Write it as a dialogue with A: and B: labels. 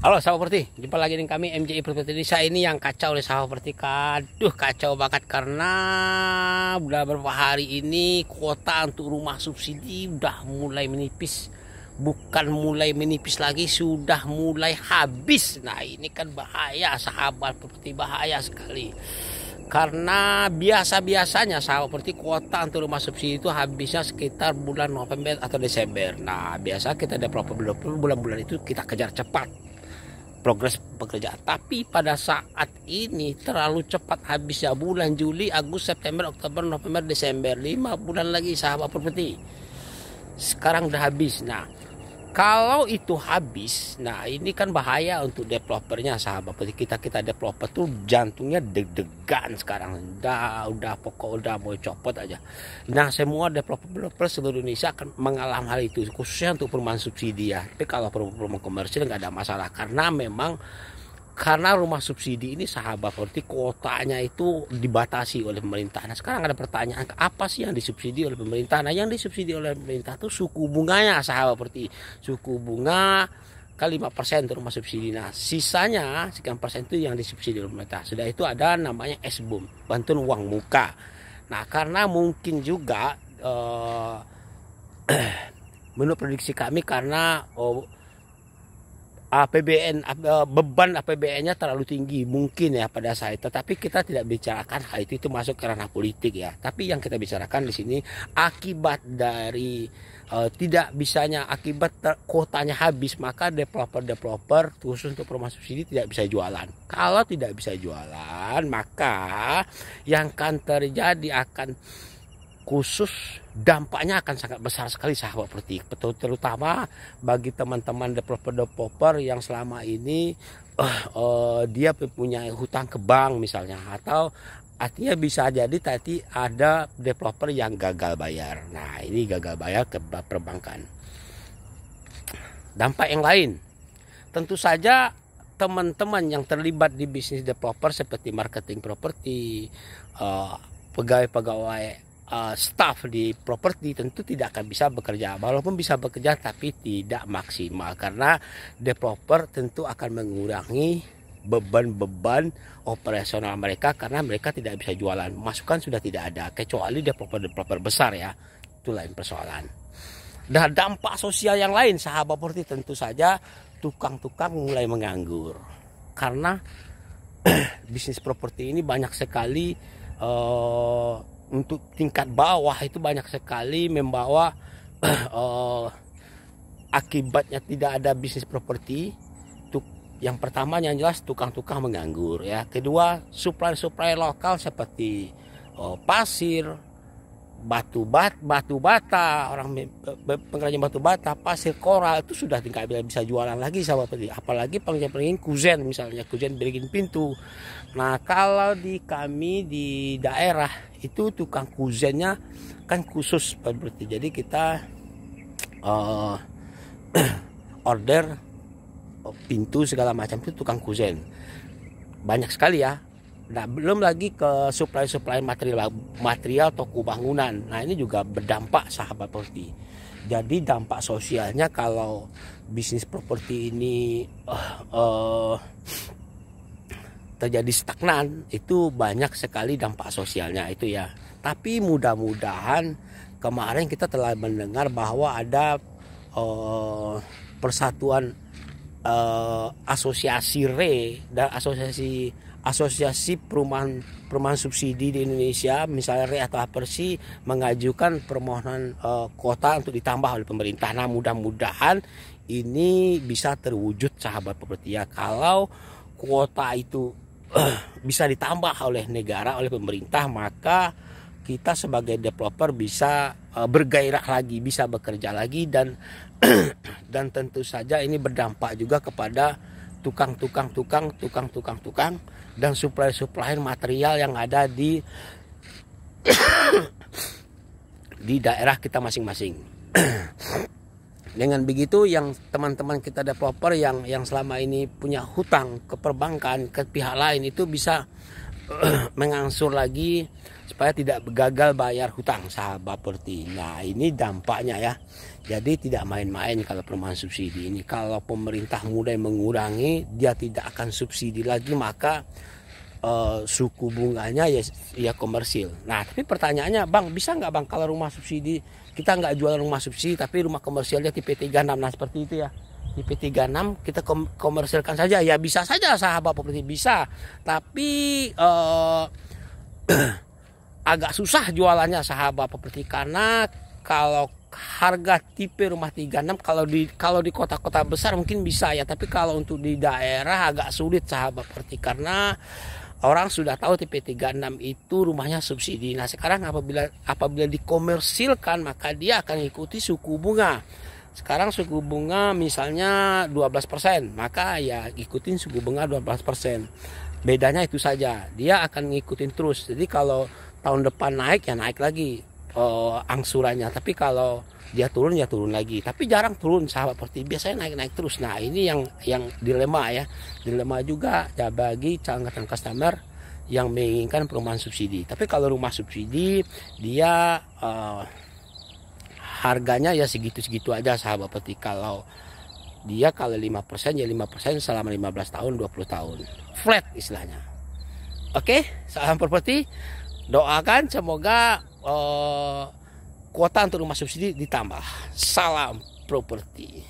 A: Halo sahabat Properti, jumpa lagi dengan kami MJI Properti Indonesia. Ini yang kacau nih sahabat Properti. Aduh kacau banget karena udah beberapa hari ini kuota untuk rumah subsidi udah mulai menipis. Bukan mulai menipis lagi, sudah mulai habis. Nah ini kan bahaya sahabat Properti, bahaya sekali. Karena biasa-biasanya sahabat Properti kuota untuk rumah subsidi itu habisnya sekitar bulan November atau Desember. Nah biasa kita developer bulan-bulan itu kita kejar cepat progres pekerjaan, tapi pada saat ini terlalu cepat habisnya bulan Juli, Agustus, September, Oktober, November, Desember, 5 bulan lagi sahabat Properti. Sekarang udah habis. Nah kalau itu habis, nah ini kan bahaya untuk developernya sahabat Properti. Kita developer tuh jantungnya deg-degan sekarang, udah pokok udah mau copot aja. Nah semua developer seluruh Indonesia akan mengalami hal itu, khususnya untuk perumahan subsidi ya. Tapi kalau perumahan komersil nggak ada masalah, karena memang karena rumah subsidi ini sahabat Properti kuotanya itu dibatasi oleh pemerintah. Nah sekarang ada pertanyaan, apa sih yang disubsidi oleh pemerintah? Nah yang disubsidi oleh pemerintah itu suku bunganya sahabat Properti. Suku bunga kali 5% untuk rumah subsidi. Nah sisanya sekian persen itu yang disubsidi oleh pemerintah. Sudah itu ada namanya SBUM, bantuan uang muka. Nah karena mungkin juga menurut prediksi kami karena APBN, beban APBN-nya terlalu tinggi mungkin ya pada saat itu. Tetapi kita tidak bicarakan hal itu masuk ke ranah politik ya. Tapi yang kita bicarakan di sini akibat dari tidak bisanya, akibat kuotanya habis, maka developer khusus untuk perumahan subsidi tidak bisa jualan. Kalau tidak bisa jualan, maka yang akan terjadi akan khusus dampaknya akan sangat besar sekali sahabat Properti, terutama bagi teman-teman developer yang selama ini dia punya hutang ke bank misalnya, atau artinya bisa jadi tadi ada developer yang gagal bayar. Nah ini gagal bayar ke perbankan. Dampak yang lain tentu saja teman-teman yang terlibat di bisnis developer seperti marketing properti, pegawai-pegawai staff di properti tentu tidak akan bisa bekerja, walaupun bisa bekerja tapi tidak maksimal, karena developer tentu akan mengurangi beban operasional mereka karena mereka tidak bisa jualan, masukan sudah tidak ada, kecuali developer besar ya, itu lain persoalan. Dan dampak sosial yang lain sahabat Properti tentu saja tukang-tukang mulai menganggur, karena bisnis properti ini banyak sekali untuk tingkat bawah itu banyak sekali membawa akibatnya tidak ada bisnis properti. Yang pertama yang jelas tukang-tukang menganggur ya. Kedua supply lokal seperti pasir, batu bata, orang pengrajin batu bata, pasir, koral itu sudah tidak bisa jualan lagi sahabat Properti. Apalagi pengrajin kuzen, misalnya kuzen bikin pintu. Nah kalau di kami di daerah itu tukang kuzennya kan khusus Properti, jadi kita order pintu segala macam itu tukang kuzen banyak sekali ya. Nah belum lagi ke supply material toko bangunan. Nah ini juga berdampak sahabat Properti. Jadi dampak sosialnya kalau bisnis properti ini terjadi stagnan, itu banyak sekali dampak sosialnya itu ya. Tapi mudah-mudahan kemarin kita telah mendengar bahwa ada persatuan asosiasi dan asosiasi perumahan subsidi di Indonesia, misalnya RE atau Apersi, mengajukan permohonan kuota untuk ditambah oleh pemerintah. Nah mudah-mudahan ini bisa terwujud sahabat Properti ya. Kalau kuota itu bisa ditambah oleh negara, oleh pemerintah, maka kita sebagai developer bisa bergairah lagi, bisa bekerja lagi, dan dan tentu saja ini berdampak juga kepada tukang dan supply material yang ada di daerah kita masing-masing. Dengan begitu yang teman-teman kita developer yang selama ini punya hutang ke perbankan, ke pihak lain, itu bisa mengangsur lagi supaya tidak gagal bayar hutang sahabat Properti. Nah ini dampaknya ya. Jadi tidak main-main kalau perumahan subsidi ini. Kalau pemerintah mulai mengurangi, dia tidak akan subsidi lagi, maka suku bunganya ya komersil. Nah, tapi pertanyaannya, Bang, bisa nggak Bang kalau rumah subsidi, kita nggak jual rumah subsidi tapi rumah komersilnya tipe 36, nah seperti itu ya. Tipe 36 kita komersilkan saja, ya bisa saja sahabat properti, bisa. Tapi agak susah jualannya sahabat properti, karena kalau harga tipe rumah 36 kalau di kota-kota besar mungkin bisa ya, tapi kalau untuk di daerah agak sulit sahabat properti, karena orang sudah tahu tipe 36 itu rumahnya subsidi. Nah, sekarang apabila dikomersilkan, maka dia akan ikuti suku bunga. Sekarang suku bunga misalnya 12%, maka ya ikutin suku bunga 12%. Bedanya itu saja, dia akan ngikutin terus. Jadi kalau tahun depan naik ya naik lagi angsurannya, tapi kalau dia turun ya turun lagi, tapi jarang turun sahabat properti, biasanya naik terus. Nah, ini yang dilema ya, dilema juga ya bagi calon customer yang menginginkan perumahan subsidi. Tapi kalau rumah subsidi dia harganya ya segitu-segitu aja sahabat properti. Kalau 5% ya 5% selama 15 tahun 20 tahun flat istilahnya. Oke, salam properti, doakan semoga kuota untuk rumah subsidi ditambah. Salam properti.